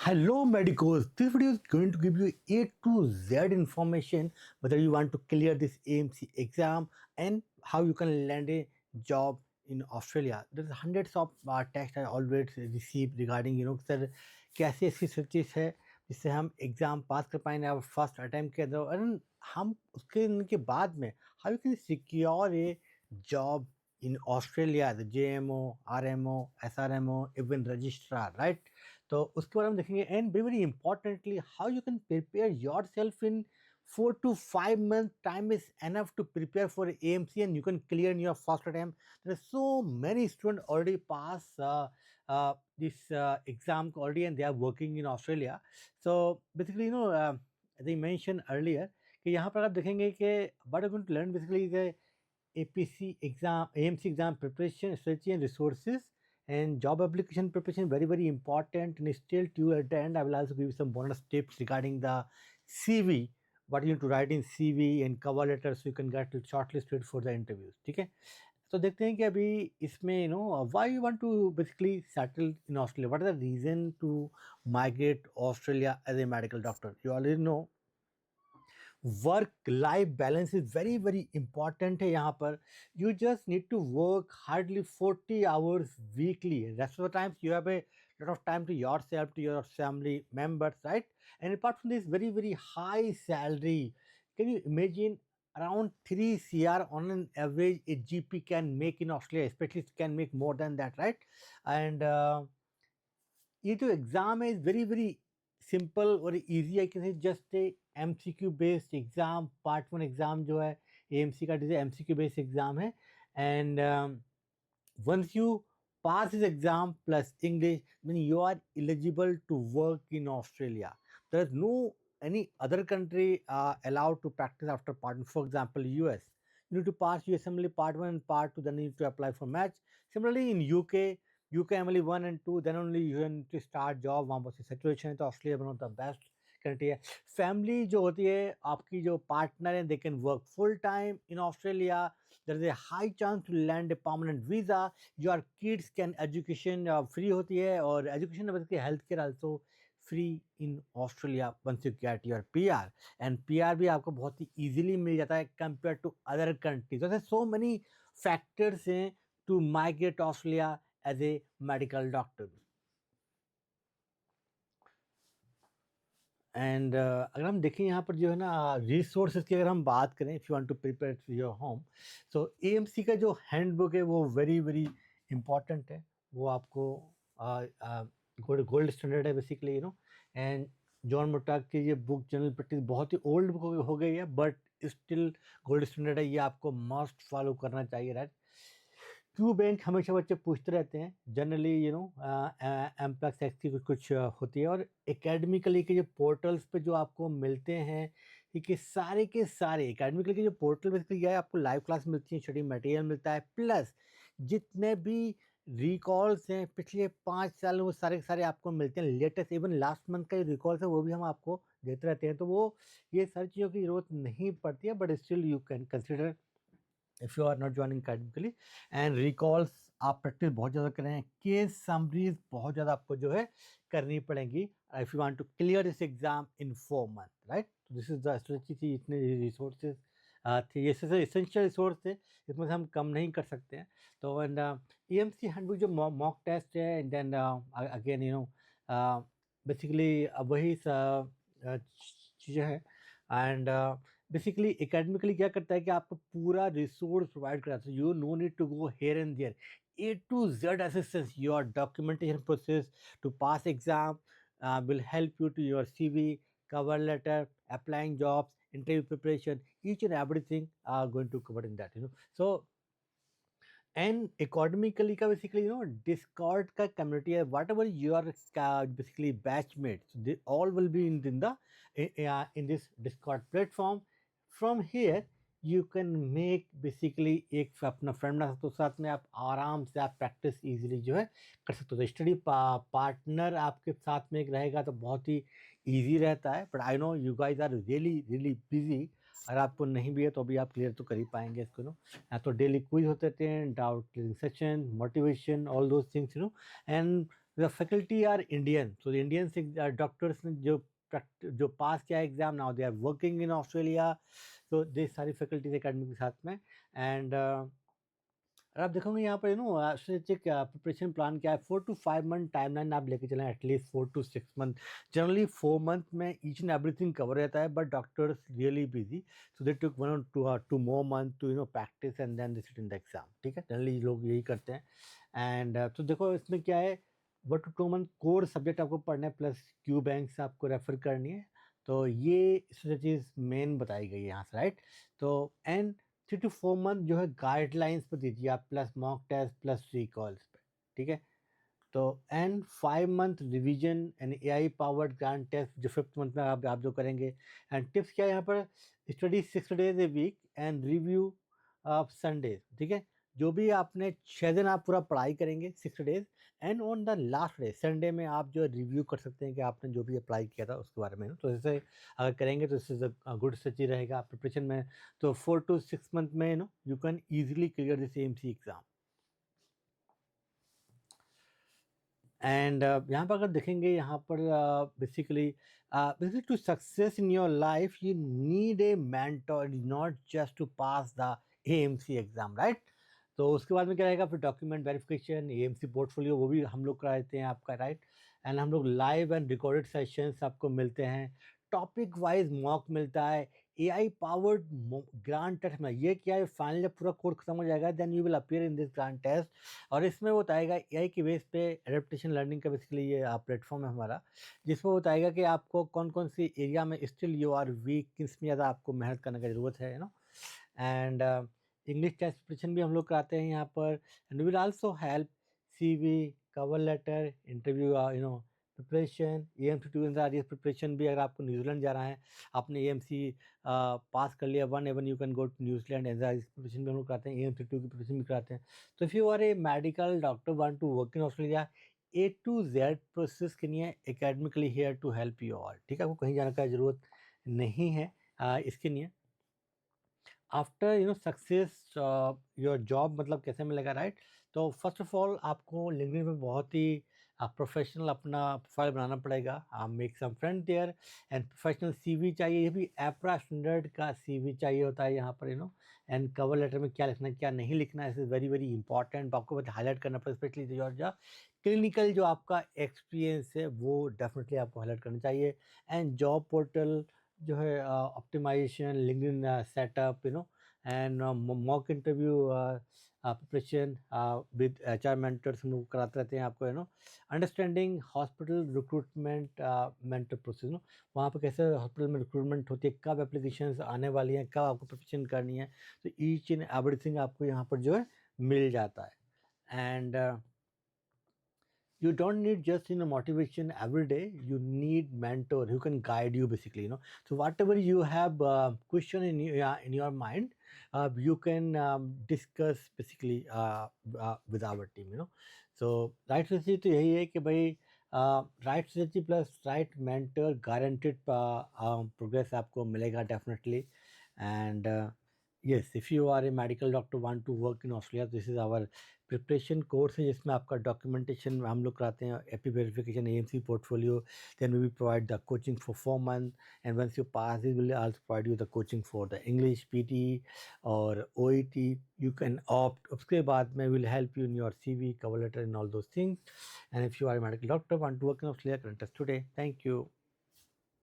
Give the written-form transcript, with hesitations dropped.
Hello, medicos. This video is going to give you A to Z information whether you want to clear this AMC exam and how you can land a job in Australia. There's hundreds of texts I always receive regarding sir कैसे ऐसी searches है जिससे हम exam पास कर पाएंगे और first attempt के अंदर और हम उसके इनके बाद में how you can secure A job in Australia, the JMO, RMO, SRMO, even registrar, right? तो उसके बारे में देखेंगे and very very importantly how you can prepare your self in 4 to 5 month time is enough to prepare for AMC and you can clear in your first attempt. There are so many students already pass this exam already and they are working in Australia. So basically as I mentioned earlier कि यहाँ पर आप देखेंगे कि what are going to learn basically the APC exam, AMC exam preparation, strategy and resources, and job application preparation very very important. And still till at the end, I will also give you some bonus tips regarding the CV, what you need to write in CV and cover letter so you can get shortlisted for the interviews. ठीक है, तो देखते हैं कि अभी इसमें why you want to basically settle in Australia, what is the reason to migrate Australia as a medical doctor. You already know work life balance is very very important है यहाँ पर. You just need to work hardly 40 hours weekly. Rest of the times you have a lot of time to yourself, to your family members, right? And apart from this very very high salary, can you imagine around 3 CR on an average a GP can make in Australia, especially can make more than that, right? And ये जो exam है is very very simple और easy. I can say just a MCQ based exam. Part 1 exam जो है AMC का is MCQ based exam है. And once you pass this exam plus English, then you are eligible to work in Australia. There is no any other country allowed to practice after part 1. For example, US. You need to pass USMLE part 1 and part 2, then you need to apply for match. Similarly, in UK MLE 1 and 2, then only you need to start job. वहाँ पर situation है तो Australia one of the best country है. Family जो होती है आपकी जो पार्टनर है they can work full time in Australia. There is a high chance to land a permanent visa. Your kids can education free होती है और एजुकेशन बल्कि health care also free in Australia once you get your PR. And PR भी आपको बहुत ही easily मिल जाता है compare to other countries. So many factors हैं to migrate Australia as a medical doctor. And अगर हम देखें यहाँ पर जो है ना रिसोर्सेज की अगर हम बात करें, if you want to prepare to your home, so AMC का जो हैंडबुक है वो वेरी वेरी इंपॉर्टेंट है. वो आपको गोल्ड स्टैंडर्ड है बेसिकली एंड जॉन मोटाक की ये बुक जनरल प्रैक्टिस बहुत ही ओल्ड बुक हो गई है बट स्टिल गोल्ड स्टैंडर्ड है. ये आपको मस्ट फॉलो करना चाहिए, राइट? क्यू बैंक हमेशा बच्चे पूछते रहते हैं जनरली एमप्लस एक्स की कुछ कुछ होती है. और एकेडमिकली के जो पोर्टल्स पे जो आपको मिलते हैं कि सारे के सारे एकेडमिकली के जो पोर्टल बेसिकली क्या है, आपको लाइव क्लास मिलती है, स्टडी मटेरियल मिलता है, प्लस जितने भी रिकॉल्स हैं पिछले 5 साल वो सारे के सारे आपको मिलते हैं. लेटेस्ट इवन लास्ट मंथ का जो रिकॉल्स है वो भी हम आपको देते रहते हैं. तो वो ये सारी चीज़ों की ज़रूरत नहीं पड़ती है but still you can consider if you are not joining academically. And recalls आप प्रैक्टिस बहुत ज़्यादा करें. केस समरीज बहुत ज़्यादा आपको जो है करनी पड़ेंगी if you want to clear this exam in 4 month, right? तो दिस इज द स्ट्रेटजी थी. इतने रिसोर्सेज थे, ये सबसे इसेंशियल रिसोर्स थे, इसमें से हम कम नहीं कर सकते हैं. तो एंड AMC हैंडबुक जो मॉक टेस्ट है एंड देन अगेन बेसिकली वही चीज़ें हैं. एंड बेसिकली एकेडमिकली क्या करता है कि आपको पूरा रिसोर्स प्रोवाइड कराता है. You no need to go here and there. A to Z assistance, your documentation process to pass exam will help you to your CV, cover letter, applying jobs, interview preparation, each and everything are going to cover in that. So and academically का basically Discord का community है. whatever your basically batchmates, they all will be in the in this Discord platform. From here you can make basically एक अपना friend बना सकते हो, साथ में आप आराम से आप प्रैक्टिस इजीली जो है कर सकते हो. तो स्टडी पार्टनर आपके साथ में एक रहेगा तो बहुत ही इजी रहता है. But I know you guys are really really busy. अगर आपको नहीं भी है तो अभी आप क्लियर तो कर ही पाएंगे इसको. तो डेली क्विज होते थे, doubt clearing session, motivation, all those things and the faculty are Indian, so the Indian doctors जो पास किया exam, now they are working in Australia, तो दे सारी फैकल्टीज एकेडमी के साथ में। एंड और आप देखोगे यहाँ पर स्ट्रेटेजिक प्रिपरेशन प्लान क्या है, 4 to 5 मंथ टाइमलाइन आप लेके चलें, at least 4 to 6 month. Generally 4 month में ईच एंड एवरीथिंग कवर रहता है, but doctors really busy, so they took 1 or 2 more month to practice and then they sit in the exam. ठीक है, generally लोग यही करते हैं। एंड तो देखो इसमें क्या है, 1 to 2 मंथ कोर सब्जेक्ट आपको पढ़ना है, प्लस क्यू बैंक्स आपको रेफर करनी है। तो ये स्ट्रेटजीज मेन बताई गई है यहाँ से, राइट। तो एंड 3 to 4 मंथ जो है गाइडलाइंस पर दीजिए आप, plus mock test plus recalls पे। ठीक है, तो and 5 month revision and AI powered grand test जो 5th मंथ में आप जो करेंगे। एंड टिप्स क्या है यहाँ पर, study 6 days a week and review of Sunday. ठीक है, जो भी आपने 6 दिन आप पूरा पढ़ाई करेंगे 6 days, and on the last day Sunday में आप जो रिव्यू कर सकते हैं कि आपने जो भी अप्लाई किया था उसके बारे में। तो ऐसे अगर करेंगे तो इससे गुड स्ट्रेटजी रहेगा प्रिपरेशन में। तो 4 to 6 मंथ में you can easily clear this AMC exam. And यहाँ पर अगर देखेंगे, यहाँ पर basically to success in your life you need a mentor, not just to pass the AMC exam, right. तो उसके बाद में क्या रहेगा, फिर डॉक्यूमेंट वेरिफिकेशन, AMC पोर्टफोलियो वो भी हम लोग कराते हैं आपका, राइट। एंड हम लोग लाइव एंड रिकॉर्डेड सेशंस आपको मिलते हैं, टॉपिक वाइज मॉक मिलता है, AI पावर्ड ग्रांड टेस्ट में। ये क्या है, फाइनल जब पूरा कोर्स खत्म हो जाएगा then you will appear in this grand test, और इसमें वो बताएगा AI के बेस पे एडेप्टेशन लर्निंग का बेसिकली ये प्लेटफॉर्म है हमारा, जिसमें बताएगा कि आपको कौन कौन सी एरिया में स्टिल यू आर वीक, किस में ज़्यादा आपको मेहनत करने की ज़रूरत है, एंड इंग्लिश टेस्ट प्रिपरेशन भी हम लोग कराते हैं यहाँ पर। And will also help CV, cover letter, interview preparation, AMC2 and preparation भी। अगर आपको न्यूजीलैंड जा रहा है, आपने AMC पास कर लिया 1, you can go to New Zealand, एंजाइज प्रिपरेशन भी हम लोग कराते हैं, AMC2 की प्रिपरेशन भी कराते हैं। तो if you are a medical doctor want to work in Australia, A to Z process के लिए academically here to help you all. ठीक है, आपको कहीं जाने का ज़रूरत नहीं है इसके लिए। आफ्टर सक्सेस योर जॉब मतलब कैसे मिलेगा, राइट। तो फर्स्ट ऑफ ऑल आपको लिंक्डइन में बहुत ही प्रोफेशनल अपना प्रोफाइल बनाना पड़ेगा, make some friend there, and professional CV चाहिए, ये भी एप्रा स्टैंडर्ड का CV चाहिए होता है यहाँ पर, एंड कवर लेटर में क्या लिखना है क्या नहीं लिखना है, इज वेरी वेरी इंपॉर्टेंट, आपको हाईलाइट करना पड़ेगा, स्पेशली जो क्लिनिकल जो आपका एक्सपीरियंस है वो डेफिनेटली आपको हाईलाइट करना चाहिए। एंड जॉब पोर्टल जो है optimization, LinkedIn setup, and mock interview preparation with HR mentors हम लोग कराते रहते हैं आपको, understanding hospital recruitment mentor process, वहाँ पर कैसे हॉस्पिटल में रिक्रूटमेंट होती है, कब एप्लीकेशंस आने वाली हैं, कब आपको प्रिपरेशन करनी है, तो ईच एंड एवरीथिंग आपको यहाँ पर जो है मिल जाता है। And you don't need just motivation every day, you need mentor who can guide you basically, so whatever you have question in your mind, you can discuss basically with our team, so right strategy तो यही है कि भाई right strategy plus right mentor guaranteed progress आपको मिलेगा definitely. And yes, if you are a medical doctor want to work in Australia, this is our preparation course है जिसमें आपका डॉक्यूमेंटेशन हम लोग कराते हैं, AP verification, AMC portfolio, then we will provide the coaching for 4 month, and once you pass we will also provide you the coaching for the English PT और OET, you can opt. उसके बाद में will help you in your CV, cover letter and all those things. And if you are a medical doctor want to work in Australia, contact today. Thank you.